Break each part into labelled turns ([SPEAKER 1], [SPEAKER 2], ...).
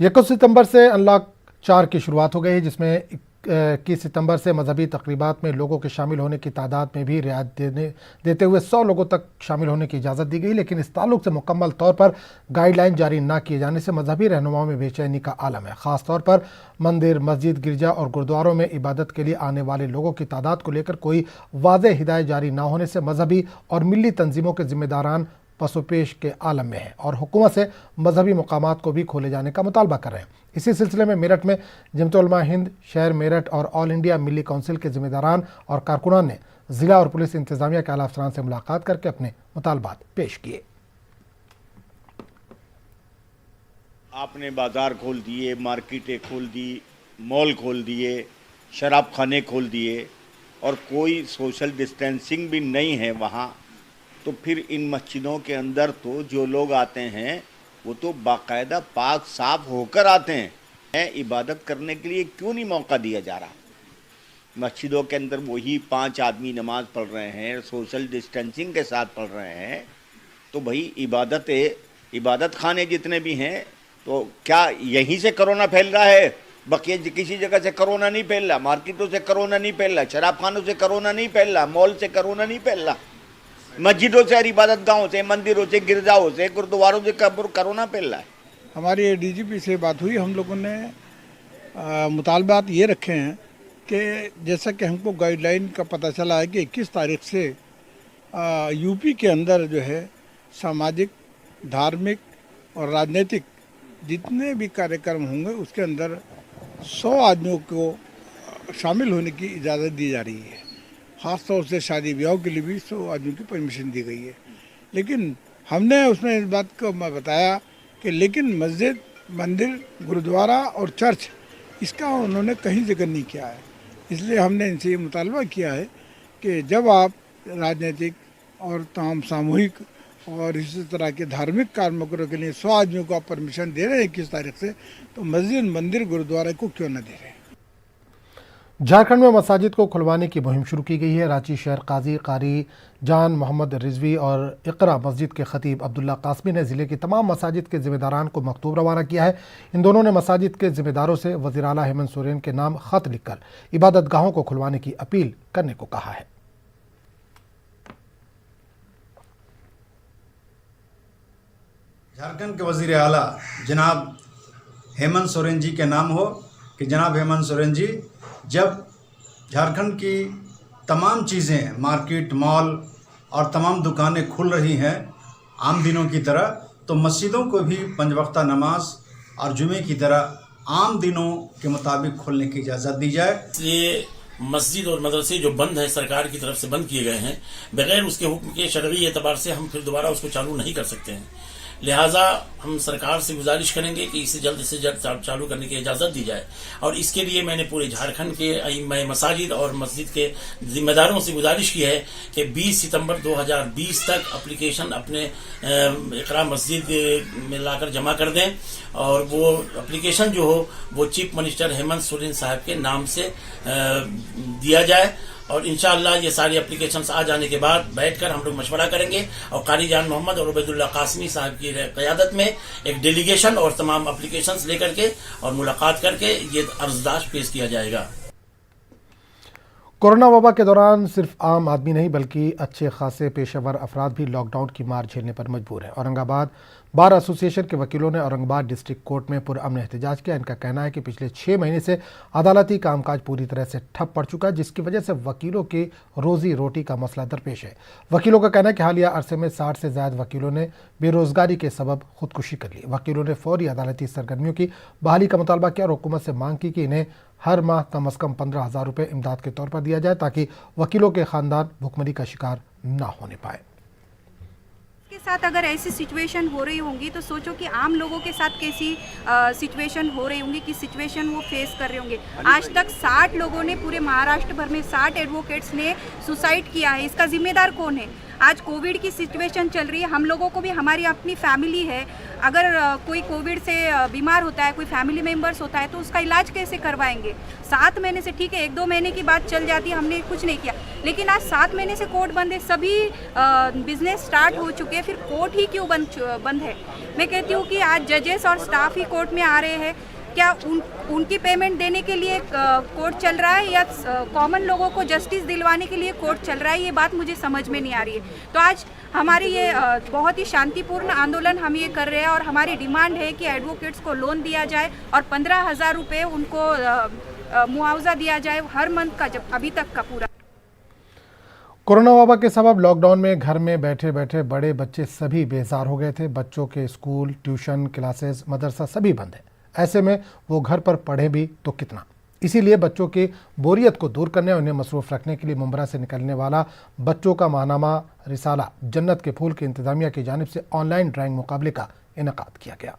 [SPEAKER 1] 21 सितंबर से अनलॉक 4 की शुरुआत हो गई है, जिसमें 21 सितंबर से मजहबी तकरीबात में लोगों के शामिल होने की तादाद में भी रियायत देते हुए 100 लोगों तक शामिल होने की इजाज़त दी गई। लेकिन इस ताल्लुक से मुकम्मल तौर पर गाइडलाइन जारी न किए जाने से मजहबी रहनुमाओं में बेचैनी का आलम है। ख़ास तौर पर मंदिर, मस्जिद, गिरजा और गुरुद्वारों में इबादत के लिए आने वाले लोगों की तादाद को लेकर कोई वाज़ेह हिदायत जारी न होने से मजहबी और मिली तंजीमों के जिम्मेदारान पसोपेश के आलम में है और हुकूमत से मजहबी मकामात को भी खोले जाने का मुतालबा कर रहे हैं। इसी सिलसिले में मेरठ में जमत उलमा हिंद शहर मेरठ और ऑल इंडिया मिली काउंसिल के जिम्मेदारान और कारकुनान ने ज़िला और पुलिस इंतजामिया के आला अफसरान से मुलाकात करके अपने मुतालबात पेश किए।
[SPEAKER 2] आपने बाजार खोल दिए, मार्केटें खोल दी, मॉल खोल दिए, शराब खाने खोल दिए और कोई सोशल डिस्टेंसिंग भी नहीं है वहाँ, तो फिर इन मस्जिदों के अंदर तो जो लोग आते हैं वो तो बाकायदा पाक साफ होकर आते हैं। इबादत करने के लिए क्यों नहीं मौका दिया जा रहा? मस्जिदों के अंदर वही 5 आदमी नमाज पढ़ रहे हैं, सोशल डिस्टेंसिंग के साथ पढ़ रहे हैं, तो भाई इबादत खाने जितने भी हैं, तो क्या यहीं से कोरोना फैल रहा है? बाकी किसी जगह से कोरोना नहीं फैल रहा, मार्केटों से कोरोना नहीं फैल रहा, शराब खानों से कोरोना नहीं फैल रहा, मॉल से कोरोना नहीं फैल रहा, मस्जिदों से, इबादत गाहों से, मंदिरों से, गिरजाओं से, गुरुद्वारों से कोरोना फैल रहा है।
[SPEAKER 3] हमारी डीजीपी से बात हुई, हम लोगों ने मुतालबात ये रखे हैं कि जैसा कि हमको गाइडलाइन का पता चला है कि 21 तारीख से यूपी के अंदर जो है सामाजिक, धार्मिक और राजनीतिक जितने भी कार्यक्रम होंगे उसके अंदर 100 आदमियों को शामिल होने की इजाज़त दी जा रही है। ख़ास तौर से शादी ब्याह के लिए भी 100 आदमियों की परमिशन दी गई है। लेकिन हमने उसमें इस बात को बताया कि लेकिन मस्जिद, मंदिर, गुरुद्वारा और चर्च इसका उन्होंने कहीं जिक्र नहीं किया है। इसलिए हमने इनसे ये मुतालबा किया है कि जब आप राजनीतिक और तमाम सामूहिक और इसी तरह के धार्मिक कार्यों के लिए 100 आदमियों को आप परमिशन दे रहे हैं 21 तारीख से, तो मस्जिद, मंदिर, गुरुद्वारा को क्यों न दे रहे हैं।
[SPEAKER 1] झारखंड में मसाजिद को खुलवाने की मुहिम शुरू की गई है। रांची शहर काजी कारी जान मोहम्मद रिजवी और इकरा मस्जिद के खतीब अब्दुल्ला कासमी ने ज़िले की तमाम मसाजिद के ज़िम्मेदारान को मकतूब रवाना किया है। इन दोनों ने मसाजिद के ज़िम्मेदारों से वज़ीर आला हेमंत सोरेन के नाम ख़त लिखकर इबादत गाहों को खुलवाने की अपील करने को कहा है।
[SPEAKER 4] झारखंड के वज़ीर आला जनाब हेमंत सोरेन जी के नाम हो कि जनाब हेमंत सोरेन जी, जब झारखंड की तमाम चीज़ें, मार्केट, मॉल और तमाम दुकानें खुल रही हैं आम दिनों की तरह, तो मस्जिदों को भी 5 वक्ता नमाज और जुमे की तरह आम दिनों के मुताबिक खोलने की इजाज़त दी जाए।
[SPEAKER 5] ये मस्जिद और मदरसे जो बंद है, सरकार की तरफ से बंद किए गए हैं, बगैर उसके हुक्म के शरई एतबार से हम फिर दोबारा उसको चालू नहीं कर सकते हैं। लिहाजा हम सरकार से गुजारिश करेंगे कि इसे जल्द से जल्द चालू करने की इजाज़त दी जाए और इसके लिए मैंने पूरे झारखंड के मसाजिद और मस्जिद के जिम्मेदारों से गुजारिश की है कि 20 सितंबर 2020 तक एप्लीकेशन अपने इकरा मस्जिद में लाकर जमा कर दें और वो एप्लीकेशन जो हो वो चीफ मिनिस्टर हेमंत सोरेन साहब के नाम से दिया जाए और इंशाअल्लाह ये सारी एप्लीकेशंस आ जाने के बाद बैठकर हम लोग मशवरा करेंगे और कारी जान मोहम्मद और उबैदुल्ला कासमी साहब की क़यादत में एक डेलीगेशन और तमाम एप्लीकेशंस लेकर के और मुलाकात करके ये अर्जदाश्त पेश किया जाएगा।
[SPEAKER 1] कोरोना वबा के दौरान सिर्फ आम आदमी नहीं बल्कि अच्छे खासे पेशेवर अफराद भी लॉकडाउन की मार झेलने पर मजबूर है। औरंगाबाद बार एसोसिएशन के वकीलों ने औरंगाबाद डिस्ट्रिक्ट कोर्ट में पुरअमन एहतजाज किया। इनका कहना है कि पिछले 6 महीने से अदालती कामकाज पूरी तरह से ठप पड़ चुका है, जिसकी वजह से वकीलों की रोजी रोटी का मसला दरपेश है। वकीलों का कहना है कि हालिया अरसे में 60 से ज़्यादा वकीलों ने बेरोजगारी के सबब खुदकुशी कर ली। वकीलों ने फौरी अदालती सरगर्मियों की बहाली का मुतालबा किया और हुकूमत से मांग की कि इन्हें हर माह कम अज़ कम 15,000 रुपये इमदाद के तौर पर दिया जाए ताकि वकीलों के ख़ानदान भुखमरी का शिकार ना होने पाए।
[SPEAKER 6] के साथ अगर ऐसी सिचुएशन हो रही होंगी तो सोचो कि आम लोगों के साथ कैसी सिचुएशन हो रही होंगी, कि सिचुएशन वो फेस कर रहे होंगे। आज तक 60 लोगों ने पूरे महाराष्ट्र भर में 60 एडवोकेट्स ने सुसाइड किया है। इसका जिम्मेदार कौन है? आज कोविड की सिचुएशन चल रही है, हम लोगों को भी हमारी अपनी फैमिली है, अगर कोई कोविड से बीमार होता है, कोई फैमिली मेम्बर्स होता है तो उसका इलाज कैसे करवाएंगे। 7 महीने से ठीक है, 1-2 महीने की बात चल जाती है, हमने कुछ नहीं किया, लेकिन आज 7 महीने से कोर्ट बंद है, सभी बिजनेस स्टार्ट हो चुके हैं, फिर कोर्ट ही क्यों बंद है। मैं कहती हूँ कि आज जजेस और स्टाफ ही कोर्ट में आ रहे हैं, क्या उनकी पेमेंट देने के लिए कोर्ट चल रहा है या कॉमन लोगों को जस्टिस दिलवाने के लिए कोर्ट चल रहा है, ये बात मुझे समझ में नहीं आ रही है। तो आज हमारी ये बहुत ही शांतिपूर्ण आंदोलन हम ये कर रहे हैं और हमारी डिमांड है कि एडवोकेट्स को लोन दिया जाए और 15,000 रुपये उनको मुआवजा दिया जाए हर मंथ का, जब अभी तक का पूरा।
[SPEAKER 1] कोरोना वबा के सबब लॉकडाउन में घर में बैठे बैठे बड़े बच्चे सभी बेजार हो गए थे। बच्चों के स्कूल, ट्यूशन क्लासेस, मदरसा सभी बंद है। ऐसे में वो घर पर पढ़े भी तो कितना। इसीलिए बच्चों की बोरियत को दूर करने और उन्हें मसरूफ़ रखने के लिए मुंब्रा से निकलने वाला बच्चों का माहनामा रिसाला जन्नत के फूल की इंतजामिया की जानिब से ऑनलाइन ड्राइंग मुकाबले का इनेकाद किया गया।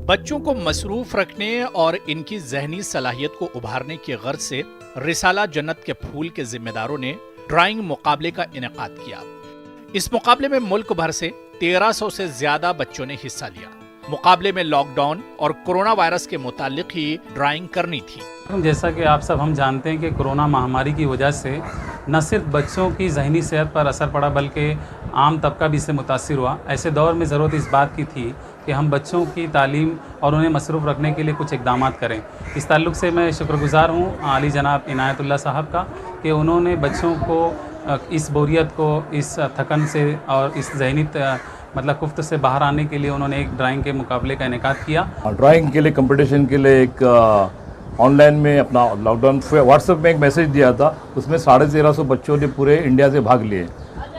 [SPEAKER 7] बच्चों को मसरूफ रखने और इनकी जहनी सलाहियत को उभारने की गर्ज से रिसाला जन्नत के फूल के जिम्मेदारों ने ड्राइंग मुकाबले का इनेकाद किया। इस मुकाबले में मुल्क भर से 1300 से ज्यादा बच्चों ने हिस्सा लिया। मुकाबले में लॉकडाउन और कोरोना वायरस के मुतालिक ही ड्राइंग करनी थी।
[SPEAKER 8] जैसा कि आप सब हम जानते हैं कि कोरोना महामारी की वजह से न सिर्फ बच्चों की जहनी सेहत पर असर पड़ा बल्कि आम तबका भी इससे मुतासिर हुआ। ऐसे दौर में ज़रूरत इस बात की थी कि हम बच्चों की तालीम और उन्हें मसरूफ़ रखने के लिए कुछ इक़दाम करें। इस ताल्लुक़ से मैं शुक्रगुज़ार हूँ आली जनाब इनायतुल्लाह साहब का कि उन्होंने बच्चों को इस बोरियत को, इस थकन से और इस जहनी मतलब कुफ्त से बाहर आने के लिए उन्होंने एक ड्राइंग के मुकाबले का इनेकाद किया।
[SPEAKER 9] ड्राइंग के लिए कंपटीशन के लिए एक ऑनलाइन में अपना लॉकडाउन व्हाट्सएप में एक मैसेज दिया था, उसमें 1350 बच्चों ने पूरे इंडिया से भाग लिए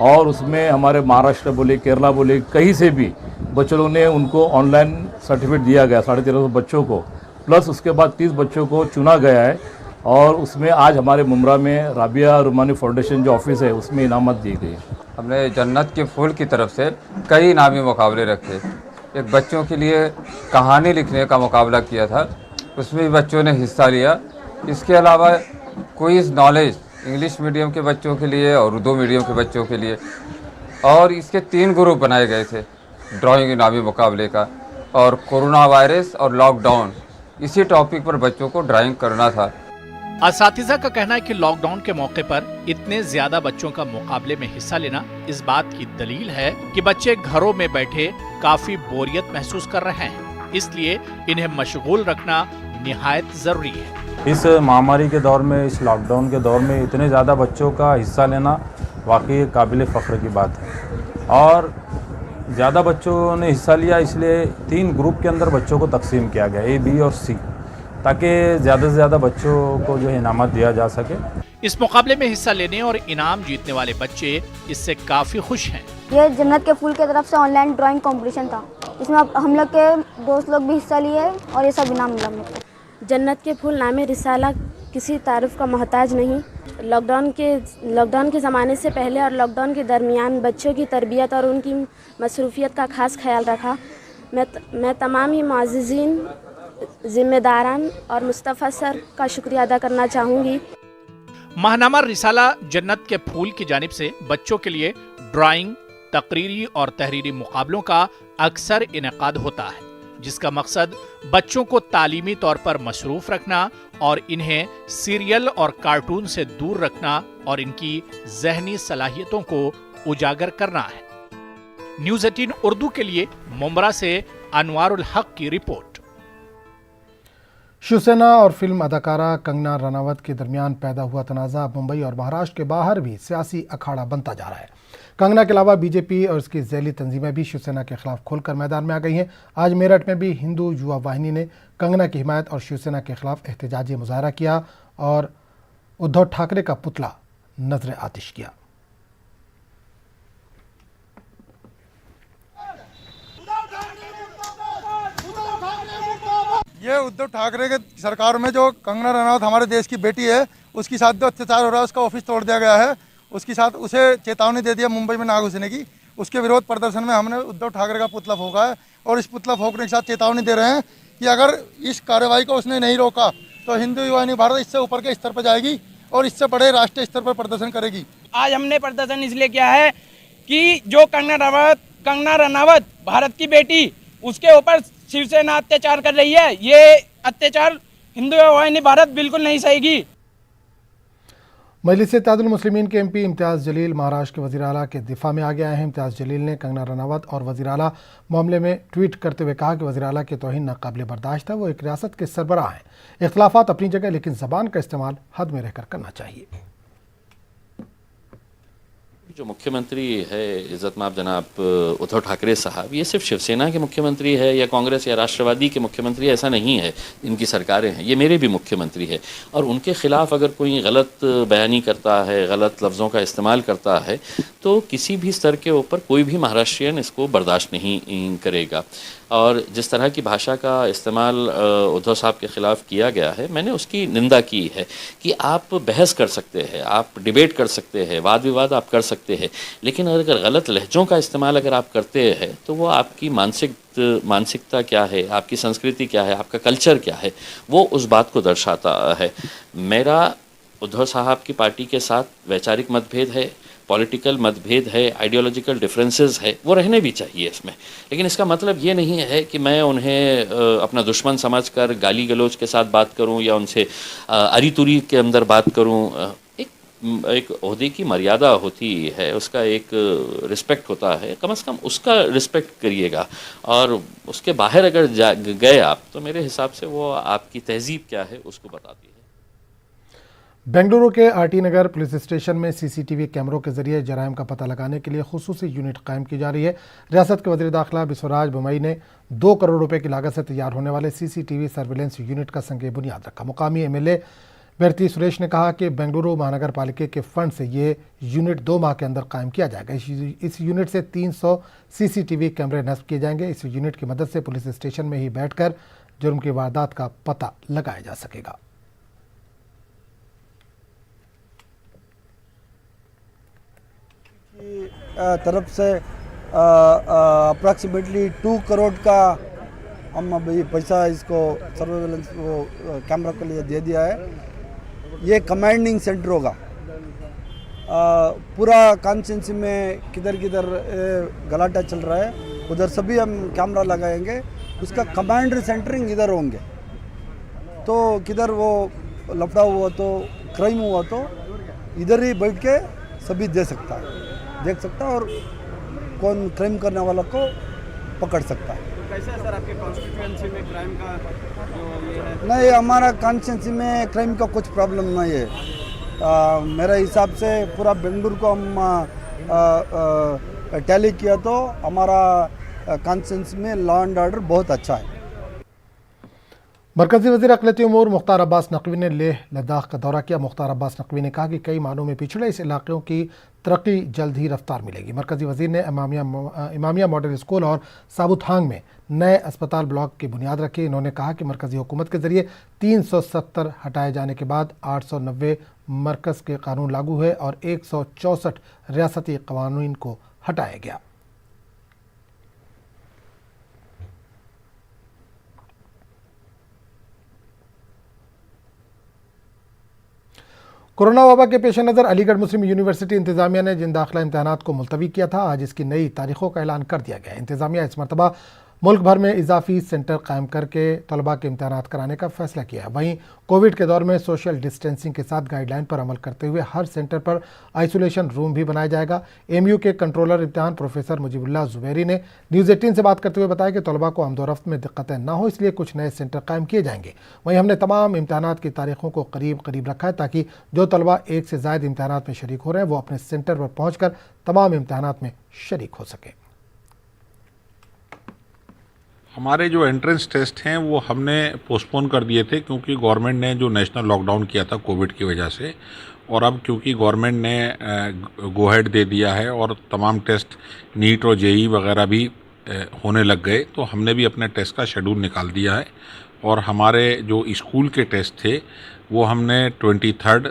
[SPEAKER 9] और उसमें हमारे महाराष्ट्र बोले, केरला बोले, कहीं से भी बच्चों ने उनको ऑनलाइन सर्टिफिकेट दिया गया 1350 बच्चों को। प्लस उसके बाद 30 बच्चों को चुना गया है और उसमें आज हमारे मुंब्रा में राबिया रुमानी फाउंडेशन जो ऑफिस है उसमें इनामत दी गई।
[SPEAKER 10] हमने जन्नत के फूल की तरफ से कई इनामी मुकाबले रखे। एक बच्चों के लिए कहानी लिखने का मुकाबला किया था, उसमें भी बच्चों ने हिस्सा लिया। इसके अलावा क्विज़ नॉलेज इंग्लिश मीडियम के बच्चों के लिए और उर्दू मीडियम के बच्चों के लिए, और इसके 3 ग्रुप बनाए गए थे ड्राइंग इनामी मुकाबले का। और कोरोना वायरस और लॉकडाउन इसी टॉपिक पर बच्चों को ड्राइंग करना था।
[SPEAKER 7] असातिज़ा का कहना है कि लॉकडाउन के मौके पर इतने ज्यादा बच्चों का मुकाबले में हिस्सा लेना इस बात की दलील है कि बच्चे घरों में बैठे काफी बोरियत महसूस कर रहे हैं, इसलिए इन्हें मशगूल रखना निहायत जरूरी है।
[SPEAKER 11] इस महामारी के दौर में, इस लॉकडाउन के दौर में इतने ज़्यादा बच्चों का हिस्सा लेना वाकई काबिल फ़ख्र की बात है। और ज़्यादा बच्चों ने हिस्सा लिया, इसलिए 3 ग्रुप के अंदर बच्चों को तकसीम किया गया, A, B और C, ताकि ज़्यादा से ज़्यादा बच्चों को जो है इनामत दिया जा सके।
[SPEAKER 7] इस मुकाबले में हिस्सा लेने और इनाम जीतने वाले बच्चे इससे काफ़ी खुश हैं।
[SPEAKER 12] ये जन्नत के फूल की तरफ से ऑनलाइन ड्राइंग कंपटीशन था, इसमें हम लोग के दोस्त लोग भी हिस्सा लिए और ये सब इनाम मिला मुझे।
[SPEAKER 13] जन्नत के फूल नामे रिसाला किसी तारीफ का मोहताज नहीं। लॉकडाउन के ज़माने से पहले और लॉकडाउन के दरमियान बच्चों की तरबियत और उनकी मसरूफियत का खास ख्याल रखा। मैं तमाम ही मुअज़्ज़िज़ीन, जिम्मेदारान और मुस्तफ़ा सर का शुक्रिया अदा करना चाहूँगी।
[SPEAKER 7] माहनामा रिसाला जन्नत के फूल की जानिब से बच्चों के लिए ड्राइंग, तकरीरी और तहरीरी मुकाबलों का अक्सर इनेकाद होता है, जिसका मकसद बच्चों को तालीमी तौर पर मसरूफ रखना और इन्हें सीरियल और कार्टून से दूर रखना और इनकी जहनी सलाहियतों को उजागर करना है। न्यूज़ 18 उर्दू के लिए मुंब्रा से अनवारुल हक की रिपोर्ट।
[SPEAKER 1] शिवसेना और फिल्म अदाकारा कंगना रनावत के दरमियान पैदा हुआ तनाज़ा अब मुंबई और महाराष्ट्र के बाहर भी सियासी अखाड़ा बनता जा रहा है। कंगना के अलावा बीजेपी और इसकी झैली तंजीमें भी शिवसेना के खिलाफ खुलकर मैदान में आ गई हैं। आज मेरठ में भी हिंदू युवा वाहिनी ने कंगना की हिमायत और शिवसेना के खिलाफ एहतजाजी मुजाहरा किया और उद्धव ठाकरे का पुतला नजर आतिश किया।
[SPEAKER 3] ये उद्धव ठाकरे के सरकार में जो कंगना रनावत हमारे देश की बेटी है, उसके साथ जो अत्याचार हो रहा है, उसका ऑफिस तोड़ दिया गया है, उसके साथ उसे चेतावनी दे दिया मुंबई में ना घुसने की। उसके विरोध प्रदर्शन में हमने उद्धव ठाकरे का पुतला फूंका है और इस पुतला फूंकने के साथ चेतावनी दे रहे हैं कि अगर इस कार्रवाई को उसने नहीं रोका तो हिंदू युवा भारत इससे ऊपर के स्तर पर जाएगी और इससे बड़े राष्ट्रीय स्तर पर प्रदर्शन करेगी।
[SPEAKER 14] आज हमने प्रदर्शन इसलिए किया है कि जो कंगना रनावत भारत की बेटी, उसके ऊपर शिवसेना अत्याचार कर रही है। ये अत्याचार हिंदू वाहिनी भारत बिल्कुल नहीं सहेगी।
[SPEAKER 1] मजलिस इत्तेहादुल मुस्लिमीन के एमपी इम्तियाज़ जलील महाराष्ट्र के वज़ीर आला के दिफा में आ गया है। इम्तियाज़ जलील ने कंगना रनावत और वज़ीर आला मामले में ट्वीट करते हुए कहा कि वज़ीर आला की तौहीन नाकाबिल बर्दाश्त है। वो एक रियासत के सरबराह हैं। इख्तिलाफात अपनी जगह, लेकिन ज़बान का इस्तेमाल हद में रहकर करना चाहिए।
[SPEAKER 15] जो मुख्यमंत्री है इज़्ज़त-माब जनाब उद्धव ठाकरे साहब, ये सिर्फ शिवसेना के मुख्यमंत्री है या कांग्रेस या राष्ट्रवादी के मुख्यमंत्री, ऐसा नहीं है। इनकी सरकारें हैं, ये मेरे भी मुख्यमंत्री है। और उनके ख़िलाफ़ अगर कोई गलत बयानी करता है, गलत लफ्ज़ों का इस्तेमाल करता है, तो किसी भी स्तर के ऊपर कोई भी महाराष्ट्रियन इसको बर्दाश्त नहीं करेगा। और जिस तरह की भाषा का इस्तेमाल उद्धव साहब के ख़िलाफ़ किया गया है, मैंने उसकी निंदा की है कि आप बहस कर सकते हैं, आप डिबेट कर सकते हैं, वाद विवाद आप कर सकते हैं, लेकिन अगर गलत लहजों का इस्तेमाल अगर आप करते हैं तो वो आपकी मानसिकता क्या है, आपकी संस्कृति क्या है, आपका कल्चर क्या है, वो उस बात को दर्शाता है। मेरा उद्धव साहब की पार्टी के साथ वैचारिक मतभेद है, पॉलिटिकल मतभेद है, आइडियोलॉजिकल डिफरेंसेस है, वो रहने भी चाहिए इसमें, लेकिन इसका मतलब ये नहीं है कि मैं उन्हें अपना दुश्मन समझकर गाली गलौज के साथ बात करूं या उनसे अरी तुरी के अंदर बात करूं। एक ओहदे की मर्यादा होती है, उसका एक रिस्पेक्ट होता है, कम से कम उसका रिस्पेक्ट करिएगा। और उसके बाहर अगर गए आप, तो मेरे हिसाब से वो आपकी तहजीब क्या है उसको बताती है।
[SPEAKER 1] बेंगलुरु के आरटी नगर पुलिस स्टेशन में सीसीटीवी कैमरों के जरिए जराइम का पता लगाने के लिए खुसूसी यूनिट कायम की जा रही है। रियासत के वज़ीर दाखिला बिस्वराज बोम्मई ने 2 करोड़ रुपए की लागत से तैयार होने वाले सीसीटीवी सर्विलेंस यूनिट का संग बुनियाद रखा। मुकामी एमएलए भारती सुरेश ने कहा कि बेंगलुरु महानगर पालिका के फंड से ये यूनिट 2 माह के अंदर कायम किया जाएगा। इस यूनिट से 300 सीसीटीवी कैमरे नस्ब किए जाएंगे। इस यूनिट की मदद से पुलिस स्टेशन में ही बैठकर जुर्म की वारदात का पता लगाया जा सकेगा।
[SPEAKER 3] तरफ से अप्रॉक्सीमेटली 2 करोड़ का हम अभी पैसा इसको सर्वेलेंस को कैमरा के लिए दे दिया है। ये कमांडिंग सेंटर होगा। पूरा कॉन्स्टिट्यूंसी में किधर किधर गलाटा चल रहा है, उधर सभी हम कैमरा लगाएंगे। उसका कमांडर सेंटरिंग इधर होंगे, तो किधर वो लफड़ा हुआ तो क्राइम हुआ तो इधर ही बैठ के सभी देख सकता है और कौन क्राइम करने वाला को पकड़ सकता है।
[SPEAKER 14] कैसा है सर आपके कॉन्स्टिट्यूएंसी में क्राइम का जो ये है?
[SPEAKER 3] नहीं, हमारा कॉन्स्टिट्यूएंसी में क्राइम का कुछ प्रॉब्लम नहीं है। मेरे हिसाब से पूरा बेंगलुरु को हम टैली किया तो हमारा कॉन्स्टिट्यूएंसी में लॉ एंड ऑर्डर बहुत अच्छा है।
[SPEAKER 1] मरकजी वज़ीर अक़लियती उमूर मुख्तार अब्बास नकवी ने लेह लद्दाख का दौरा किया। मुख्तार अब्बास नकवी ने कहा कि कई मानों में पिछड़े इस इलाक़ों की तरक्की जल्द ही रफ्तार मिलेगी। मरकजी वज़ीर ने इमामिया मॉडल स्कूल और साबुथांग में नए अस्पताल ब्लॉक की बुनियाद रखी। इन्होंने कहा कि मरकजी हुकूमत के ज़रिए 370 हटाए जाने के बाद 890 मरकज़ के कानून लागू हुए और 164 रियासती कवानीन को हटाया गया। कोरोना वबा के पेश नज़र अलीगढ़ मुस्लिम यूनिवर्सिटी इंतज़ामिया ने जिन दाखिला इम्तहानात को मुलतवी किया था, आज इसकी नई तारीखों का ऐलान कर दिया गया। इंतज़ामिया इस मरतबा मुल्क भर में इजाफी सेंटर कायम करके तलबा के इम्तहानात कराने का फैसला किया है। वहीं कोविड के दौर में सोशल डिस्टेंसिंग के साथ गाइडलाइन पर अमल करते हुए हर सेंटर पर आइसोलेशन रूम भी बनाया जाएगा। एमयू के कंट्रोलर इम्तहान प्रोफेसर मुजीबुल्लाह जुबैरी ने न्यूज़ 18 से बात करते हुए बताया कि तलबा को आमदोरफ्त में दिक्कतें ना हो, इसलिए कुछ नए सेंटर कायम किए जाएंगे। वहीं हमने तमाम इम्तहानात की तारीखों को करीब रखा है ताकि जो तलबा एक से ज़ायद इम्तहानात में शरीक हो रहे हैं वो अपने सेंटर पर पहुँच कर तमाम इम्तहानात में शरीक हो सकें।
[SPEAKER 16] हमारे जो एंट्रेंस टेस्ट हैं वो हमने पोस्टपोन कर दिए थे, क्योंकि गवर्नमेंट ने जो नेशनल लॉकडाउन किया था कोविड की वजह से, और अब क्योंकि गवर्नमेंट ने गो हेड दे दिया है और तमाम टेस्ट नीट और जेई वगैरह भी होने लग गए, तो हमने भी अपने टेस्ट का शेड्यूल निकाल दिया है। और हमारे जो स्कूल के टेस्ट थे वो हमने 23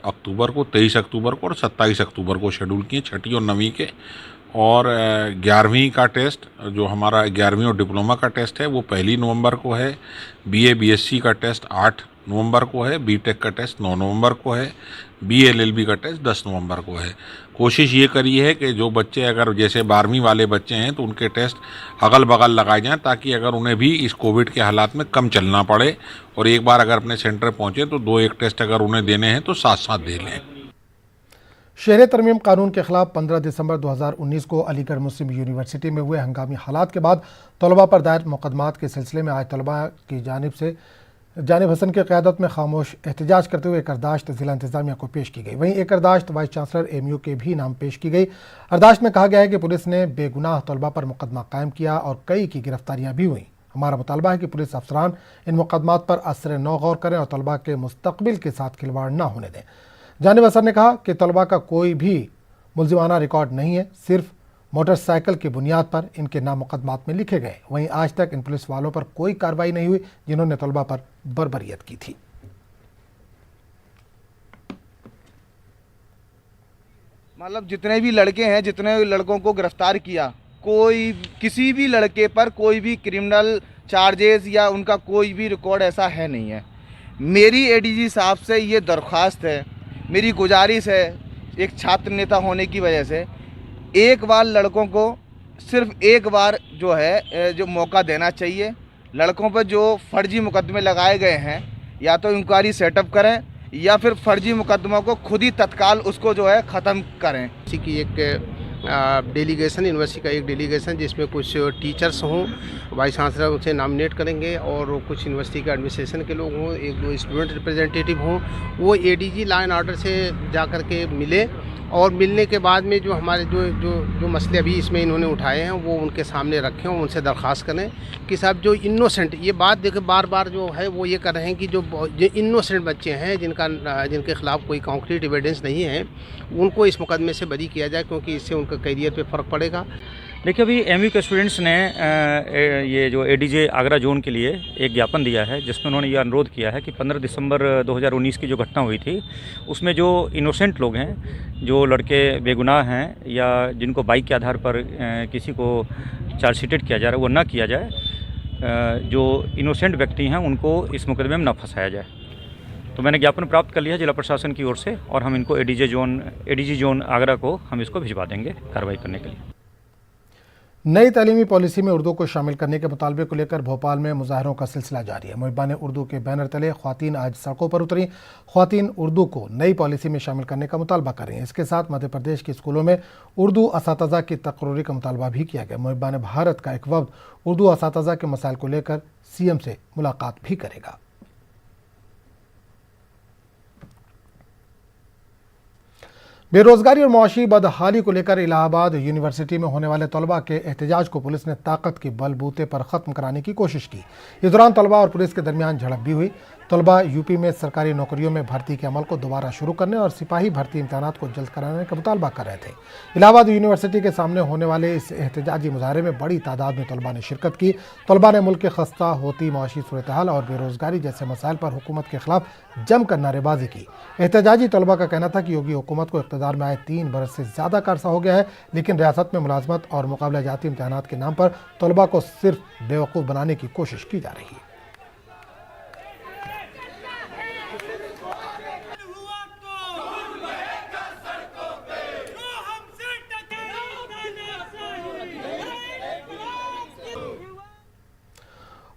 [SPEAKER 16] अक्टूबर को, 23 अक्टूबर को और 27 अक्टूबर को शेड्यूल किए, 6वीं और 9वीं के। और 11वीं का टेस्ट जो हमारा 11वीं और डिप्लोमा का टेस्ट है वो 1 नवंबर को है। बीए बीएससी का टेस्ट 8 नवंबर को है, बीटेक का टेस्ट 9 नवंबर को है, BLLB का टेस्ट 10 नवंबर को है। कोशिश ये करी है कि जो बच्चे अगर जैसे 12वीं वाले बच्चे हैं तो उनके टेस्ट अगल बगल लगाए जाएं, ताकि अगर उन्हें भी इस कोविड के हालात में कम चलना पड़े और एक बार अगर अपने सेंटर पहुँचे तो 2-1 टेस्ट अगर उन्हें देने हैं तो साथ साथ दे लें।
[SPEAKER 1] शहरी तरमीम कानून के खिलाफ 15 दिसंबर 2019 को अलीगढ़ मुस्लिम यूनिवर्सिटी में हुए हंगामी हालात के बाद तलबा पर दायर मुकदमात के सिलसिले में आज तलबा की जानिब हसन की क़यादत में खामोश एहतजाज करते हुए एक अर्दाश्त ज़िला इंतज़ामिया को पेश की गई। वहीं एक अर्दाश्त वाइस चांसलर MU के भी नाम पेश की गई। अर्दाश्त में कहा गया है कि पुलिस ने बेगुनाह तलबा पर मुकदमा कायम किया और कई की गिरफ्तारियाँ भी हुई। हमारा मुतालबा है कि पुलिस अफसरान इन मुकदमात पर असर नौ गौर करें और तलबा के मुस्तकबिल के साथ खिलवाड़ न होने दें। जानिब हसन ने कहा कि तलबा का कोई भी मुल्जिमाना रिकॉर्ड नहीं है, सिर्फ मोटरसाइकिल की बुनियाद पर इनके नाम मुकदमात में लिखे गए। वहीं आज तक इन पुलिस वालों पर कोई कार्रवाई नहीं हुई जिन्होंने तलबा पर बर्बरियत की थी।
[SPEAKER 17] मतलब जितने भी लड़के हैं, जितने लड़कों को गिरफ्तार किया, कोई किसी भी लड़के पर कोई भी क्रिमिनल चार्जेस या उनका कोई भी रिकॉर्ड ऐसा है नहीं है। मेरी ADG साहब से ये दरख्वास्त है, मेरी गुजारिश है, एक छात्र नेता होने की वजह से एक बार लड़कों को सिर्फ एक बार जो है जो मौका देना चाहिए। लड़कों पर जो फर्जी मुकदमे लगाए गए हैं या तो इंक्वायरी सेटअप करें या फिर फर्जी मुकदमों को खुद ही तत्काल उसको जो है ख़त्म करें।
[SPEAKER 18] इसी की एक डेलीगेशन, यूनिवर्सिटी का एक डेलीगेशन जिसमें कुछ टीचर्स हों, वाइस चांसलर उनसे नॉमिनेट करेंगे और कुछ यूनिवर्सिटी के एडमिनिस्ट्रेशन के लोग हों, 1-2 स्टूडेंट रिप्रेजेंटेटिव हों, वो ADG लॉ एंड ऑर्डर से जा कर के मिले और मिलने के बाद में जो हमारे जो मसले अभी इसमें इन्होंने उठाए हैं वो उनके सामने रखें और उनसे दरख्वास्त करें कि साहब जो इनोसेंट, ये बात देखिए बार बार जो है वो ये कर रहे हैं कि जो इनोसेंट बच्चे हैं जिनके खिलाफ कोई कॉन्क्रीट एविडेंस नहीं है, उनको इस मुकदमे से बरी किया जाए, क्योंकि इससे उनका करियर पे फ़र्क पड़ेगा।
[SPEAKER 19] देखिए, अभी MU के स्टूडेंट्स ने ये जो ADJ आगरा जोन के लिए एक ज्ञापन दिया है जिसमें उन्होंने ये अनुरोध किया है कि 15 दिसंबर 2019 की जो घटना हुई थी उसमें जो इनोसेंट लोग हैं, जो लड़के बेगुनाह हैं या जिनको बाइक के आधार पर किसी को चार्जशीटेड किया जा रहा है वो ना किया जाए, जो इनोसेंट व्यक्ति हैं उनको इस मुकदमे में न फंसाया जाए। तो मैंने ज्ञापन प्राप्त कर लिया जिला प्रशासन की ओर से और हम इनको ADG जोन आगरा को हम इसको भिजवा देंगे कार्रवाई करने के लिए।
[SPEAKER 1] नई तालीमी पॉलिसी में उर्दू को शामिल करने के मुतालबे को लेकर भोपाल में मुजाहरों का सिलसिला जारी है। मुहिबान उर्दू के बैनर तले ख्वातीन आज सड़कों पर उतरी। ख्वातीन उर्दू को नई पॉलिसी में शामिल करने का मुतालबा कर रही हैं। इसके साथ मध्य प्रदेश के स्कूलों में उर्दू असातिज़ा की तकर्री का मुतालबा भी किया गया। मुहिबान भारत का एक वफ्द उर्दू असातिज़ा के मसाइल को लेकर CM से मुलाकात भी करेगा। बेरोजगारी और मुआशी बदहाली को लेकर इलाहाबाद यूनिवर्सिटी में होने वाले तलबा के एहतजाज को पुलिस ने ताकत के बलबूते पर ख़त्म कराने की कोशिश की। इस दौरान तलबा और पुलिस के दरमियान झड़प भी हुई। तलबा यूपी में सरकारी नौकरियों में भर्ती के अमल को दोबारा शुरू करने और सिपाही भर्ती इम्तहानात को जल्द कराने का मुतालबा कर रहे थे। इलाहाबाद यूनिवर्सिटी के सामने होने वाले इस एहतजाजी मुजाहरे में बड़ी तादाद में तलबा ने शिरकत की। तलबा ने मुल्क के खस्ता होती मुआशी सूरत हाल और बेरोजगारी जैसे मसाइल पर हुकूमत के खिलाफ जमकर नारेबाजी की। एहतजाजी तलबा का कहना था कि योगी हुकूमत को इक़्तिदार में आए 3 बरस से ज़्यादा का अरसा हो गया है, लेकिन रियासत में मुलाजमत और मुकाबला जाती इम्तहानात के नाम पर तलबा को सिर्फ बेवकूफ़ बनाने की कोशिश की जा रही है।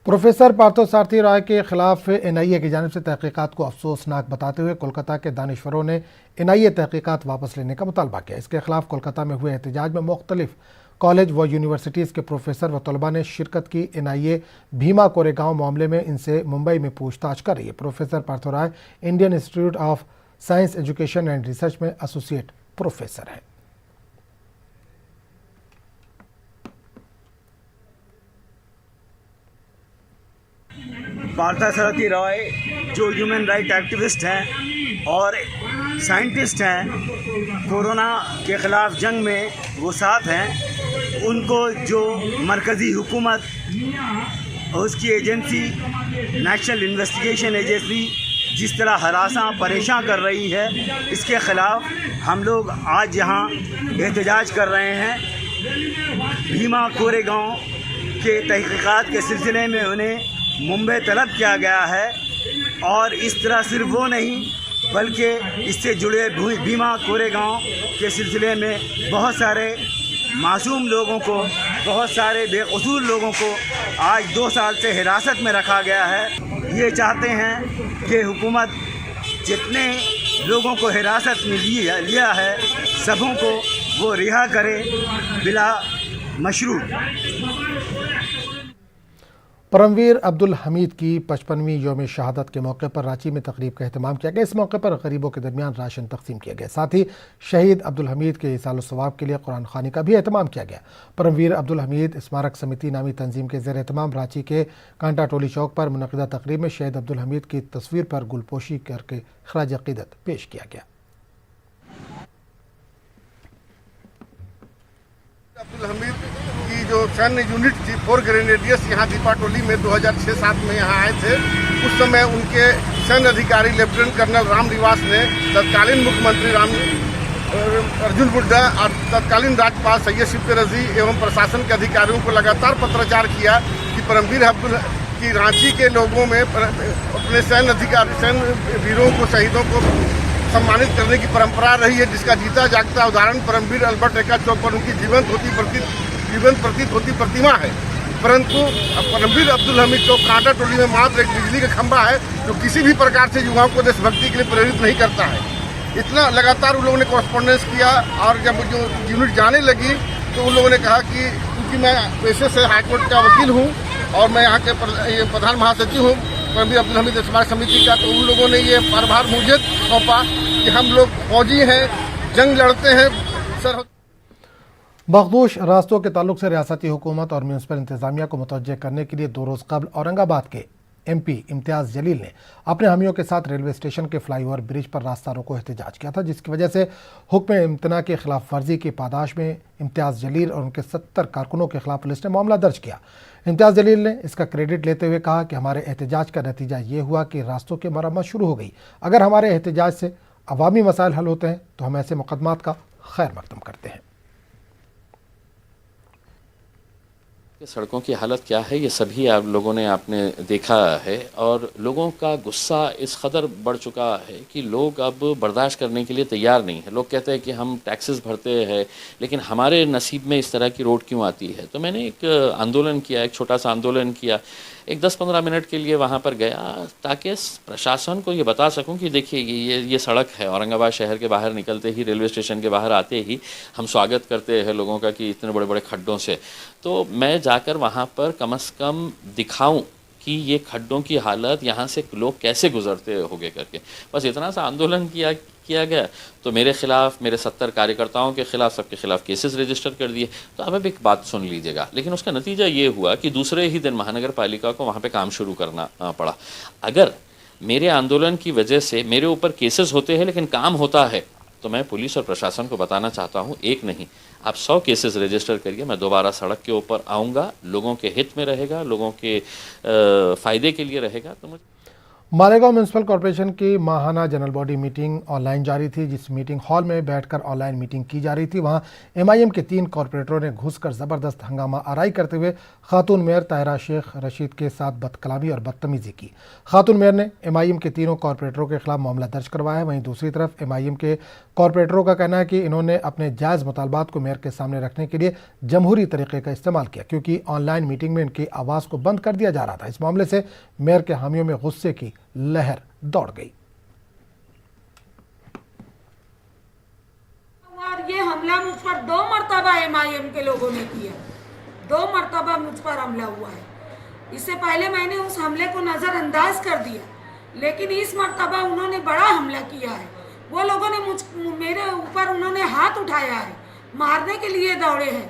[SPEAKER 1] प्रोफेसर पार्थसारथी राय के खिलाफ NIA की जानिब से तहकीकात को अफसोसनाक बताते हुए कोलकाता के दानिश्वरों ने NIA तहकीकात वापस लेने का मुतालबा किया। इसके खिलाफ कोलकाता में हुए एहतजाज में मुख्तलिफ कॉलेज व यूनिवर्सिटीज़ के प्रोफेसर व तलबा ने शिरकत की। NIA भीमा कोरेगांव मामले में इनसे मुंबई में पूछताछ कर रही है। Professor Partho Rai Indian Institute of Science Education and Research में एसोसिएट प्रोफेसर हैं।
[SPEAKER 20] पार्थसारथी राय जो ह्यूमन राइट एक्टिविस्ट हैं और साइंटिस्ट हैं, कोरोना के ख़िलाफ़ जंग में वो साथ हैं, उनको जो मरकज़ी हुकूमत और उसकी एजेंसी नेशनल इन्वेस्टिगेशन एजेंसी जिस तरह हरासा परेशान कर रही है, इसके ख़िलाफ़ हम लोग आज यहाँ एहतजाज कर रहे हैं। भीमा कोरेगांव के तहकीकात के सिलसिले में उन्हें मुंबई तलब किया गया है। और इस तरह सिर्फ वो नहीं बल्कि इससे जुड़े बीमा कोरेगांव के सिलसिले में बहुत सारे मासूम लोगों को, बहुत सारे बेकसूर लोगों को आज 2 साल से हिरासत में रखा गया है। ये चाहते हैं कि हुकूमत जितने लोगों को हिरासत में लिया है सबों को वो रिहा करे बिला मशरूत।
[SPEAKER 1] परमवीर अब्दुल हमीद की 55वीं यौम शहादत के मौके पर रांची में तकरीब का एहतमाम किया गया। इस मौके पर गरीबों के दरमियान राशन तकसीम किया गया। साथ ही शहीद अब्दुल हमीद के इसाल सवाब के लिए कुरान खानी का भी एहतमाम किया गया। परमवीर अब्दुल हमीद स्मारक समिति नामी तंजीम के ज़ेर एहतमाम रांची के कांटा टोली चौक पर मुनक़िदा तकरीब में शहीद अब्दुल हमीद की तस्वीर पर गुलपोशी करके खराज अक़ीदत पेश किया गया।
[SPEAKER 21] अब्दुल हमीद की जो सैन्य यूनिट थी 4 ग्रेनेडियर्स यहाँ दीपा टोली में 2006-07 में यहाँ आए थे। उस समय उनके सैन्य अधिकारी लेफ्टिनेंट कर्नल राम निवास ने तत्कालीन मुख्यमंत्री अर्जुन मुंडा और तत्कालीन राज्यपाल सैयद शिफ्ते रजी एवं प्रशासन के अधिकारियों को लगातार पत्राचार किया कि परमवीर अब्दुल की रांची के लोगों में अपने सैन्य वीरों को, शहीदों को सम्मानित करने की परंपरा रही है, जिसका जीता जागता उदाहरण परमवीर अल्बर्ट एक्का चौक पर उनकी जीवन प्रतीत होती प्रतिमा है। परंतु परमवीर अब्दुल हमीद चौक कांटा टोली में मात्र एक बिजली का खंभा है जो किसी भी प्रकार से युवाओं को देशभक्ति के लिए प्रेरित नहीं करता है। इतना लगातार उन लोगों ने कॉरेस्पॉन्डेंस किया और जब जो यूनिट जाने लगी तो उन लोगों ने कहा कि क्योंकि मैं पेशे से हाईकोर्ट का वकील हूँ और मैं यहाँ के प्रधान महासचिव हूँ परमवीर अब्दुल हमीद स्मारक समिति का, तो उन लोगों ने ये प्रभार मुझे सौंपा कि हम लोग फौजी हैं, जंग लड़ते हैं सर।
[SPEAKER 1] मखदूश रास्तों के ताल्लुक से रियासती हुकूमत और म्यूनसिपल इंतजामिया को मुतवज्जे करने के लिए 2 रोज़ कबल औरंगाबाद के MP इम्तियाज़ जलील ने अपने हमियों के साथ रेलवे स्टेशन के फ्लाईओवर ब्रिज पर रास्ता रोको एहतजाज किया था, जिसकी वजह से हुक्म इम्तना की खिलाफ वर्जी की पादाश में इम्तियाज़ जलील और उनके 70 कारकुनों के खिलाफ पुलिस ने मामला दर्ज किया। इम्तियाज़ जलील ने इसका क्रेडिट लेते हुए कहा कि हमारे एहतजाज का नतीजा ये हुआ कि रास्तों की मरम्मत शुरू हो गई। अगर हमारे एहतजाज से अवामी मसाइल हल होते हैं तो हम ऐसे मुकदमात का खैर मकदम करते हैं।
[SPEAKER 15] सड़कों की हालत क्या है ये सभी आप लोगों ने आपने देखा है और लोगों का गुस्सा इस कदर बढ़ चुका है कि लोग अब बर्दाश्त करने के लिए तैयार नहीं है। लोग कहते हैं कि हम टैक्सेस भरते हैं लेकिन हमारे नसीब में इस तरह की रोड क्यों आती है। तो मैंने एक आंदोलन किया, एक छोटा सा आंदोलन किया, एक 10-15 मिनट के लिए वहाँ पर गया ताकि प्रशासन को ये बता सकूं कि देखिए ये सड़क है। औरंगाबाद शहर के बाहर निकलते ही, रेलवे स्टेशन के बाहर आते ही हम स्वागत करते हैं लोगों का कि इतने बड़े बड़े खड्डों से। तो मैं जाकर वहाँ पर कम से कम दिखाऊं कि ये खड्डों की हालत, यहाँ से लोग कैसे गुजरते होंगे करके, बस इतना सा आंदोलन किया गया। तो मेरे खिलाफ, मेरे 70 कार्यकर्ताओं के खिलाफ, सबके खिलाफ केसेस रजिस्टर कर दिए। तो अब एक बात सुन लीजिएगा, लेकिन उसका नतीजा ये हुआ कि दूसरे ही दिन महानगर पालिका को वहाँ पे काम शुरू करना पड़ा। अगर मेरे आंदोलन की वजह से मेरे ऊपर केसेस होते हैं लेकिन काम होता है तो मैं पुलिस और प्रशासन को बताना चाहता हूँ, एक नहीं आप 100 केसेस रजिस्टर करिए, मैं दोबारा सड़क के ऊपर आऊँगा, लोगों के हित में रहेगा, लोगों के फ़ायदे के लिए रहेगा। तो मुझे
[SPEAKER 1] मालेगांव म्यूनसिपल कॉरपोरेशन की माहाना जनरल बॉडी मीटिंग ऑनलाइन जारी थी। जिस मीटिंग हॉल में बैठकर ऑनलाइन मीटिंग की जा रही थी वहां MIM के 3 कॉरपोरेटरों ने घुसकर ज़बरदस्त हंगामा आराई करते हुए खातून मेयर ताहिरा शेख रशीद के साथ बदकलामी और बदतमीज़ी की। खातून मेयर ने MIM के तीनों कॉरपोरेटरों के खिलाफ मामला दर्ज करवाया है। वहीं दूसरी तरफ MIM के कॉरपोरेटरों का कहना है कि इन्होंने अपने जायज़ मुतालबात को मेयर के सामने रखने के लिए जमहूरी तरीके का इस्तेमाल किया, क्योंकि ऑनलाइन मीटिंग में इनकी आवाज़ को बंद कर दिया जा रहा था। इस मामले से मेयर के हामियों में गुस्से की लहर दौड़ गई।
[SPEAKER 22] और ये हमला मुझ पर 2 मरतबा MIM के लोगों ने किया, 2 मरतबा मुझ पर हमला हुआ है। इससे पहले मैंने उस हमले को नज़रअंदाज कर दिया, लेकिन इस मरतबा उन्होंने बड़ा हमला किया है। वो लोगों ने मेरे ऊपर उन्होंने हाथ उठाया है, मारने के लिए दौड़े हैं।